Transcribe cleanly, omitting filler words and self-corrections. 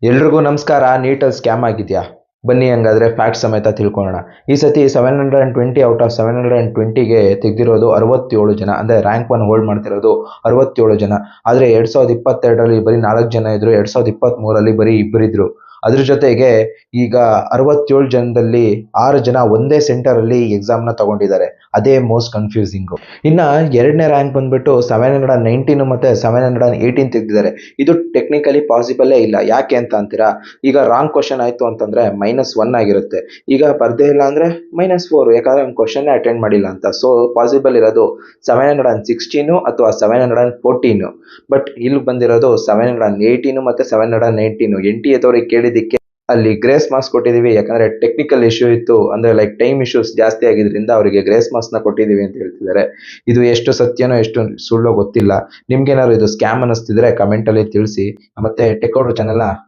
ಎಲ್ರಿಗೂ ನಮಸ್ಕಾರ. ನೀಟಲ್ಲಿ ಸ್ಕ್ಯಾಮ್ ಆಗಿದೆಯಾ? ಬನ್ನಿ ಹಂಗಾದ್ರೆ ಫ್ಯಾಕ್ಟ್ ಸಮೇತ ತಿಳ್ಕೊಳ್ಳೋಣ. ಈ ಸತಿ 720 ಔಟ್ ಆಫ್ 720ಗೆ ತೆಗೆದಿರೋದು 67 ಜನ. ಅಂದರೆ ರ್ಯಾಂಕ್ 1 ಹೋಲ್ಡ್ ಮಾಡ್ತಿರೋದು 67 ಜನ. ಆದರೆ 2022ರಲ್ಲಿ ಬರೀ 4 ಜನ ಇದ್ರು, 2023ರಲ್ಲಿ ಬರೀ ಇಬ್ಬರಿದ್ರು. ಅದ್ರ ಜೊತೆಗೆ ಈಗ 67 ಜನದಲ್ಲಿ 6 ಜನ ಒಂದೇ ಸೆಂಟರಲ್ಲಿ ಎಕ್ಸಾಮ್ನ ತಗೊಂಡಿದ್ದಾರೆ. ಅದೇ ಮೋಸ್ಟ್ ಕನ್ಫ್ಯೂಸಿಂಗು. ಇನ್ನು ಎರಡನೇ ರ್ಯಾಂಕ್ ಬಂದ್ಬಿಟ್ಟು 719 ಮತ್ತು 718 ತೆಗೆದಿದ್ದಾರೆ. ಇದು ಟೆಕ್ನಿಕಲಿ ಪಾಸಿಬಲೇ ಇಲ್ಲ. ಯಾಕೆ ಅಂತ ಅಂತೀರಾ? ಈಗ ರಾಂಗ್ ಕ್ವಶನ್ ಆಯಿತು ಅಂತಂದರೆ -1 ಆಗಿರುತ್ತೆ. ಈಗ ಬರ್ದೇ ಇಲ್ಲ ಅಂದರೆ -4, ಯಾಕಂದರೆ ಒಂದು ಕ್ವಶನ್ನೇ ಅಟೆಂಡ್ ಮಾಡಿಲ್ಲ ಅಂತ. ಸೊ ಪಾಸಿಬಲ್ ಇರೋದು 716 ಅಥವಾ 714. ಬಟ್ ಇಲ್ಲಿ ಬಂದಿರೋದು 718 ಮತ್ತು 719. NTA ದವ್ರಿಗೆ ಕೇಳಿದ್ದಕ್ಕೆ ಅಲ್ಲಿ ಗ್ರೇಸ್ ಮಾರ್ಕ್ಸ್ ಕೊಟ್ಟಿದ್ದೀವಿ, ಯಾಕಂದರೆ ಟೆಕ್ನಿಕಲ್ ಇಶ್ಯೂ ಇತ್ತು, ಅಂದರೆ ಲೈಕ್ ಟೈಮ್ ಇಶ್ಯೂಸ್ ಜಾಸ್ತಿ ಆಗಿದ್ರಿಂದ ಅವರಿಗೆ ಗ್ರೇಸ್ ಮಾರ್ಕ್ಸ್ನ ಕೊಟ್ಟಿದ್ದೀವಿ ಅಂತ ಹೇಳ್ತಿದ್ದಾರೆ. ಇದು ಎಷ್ಟು ಸತ್ಯನೋ ಎಷ್ಟು ಸುಳ್ಳೋ ಗೊತ್ತಿಲ್ಲ. ನಿಮ್ಗೇನಾದ್ರು ಇದು ಸ್ಕ್ಯಾಮ್ ಅನ್ನಿಸ್ತಿದ್ರೆ ಕಮೆಂಟಲ್ಲಿ ತಿಳಿಸಿ. ಮತ್ತು ಟೆಕ್ ಔಟ್ ಚಾನಲ್ನ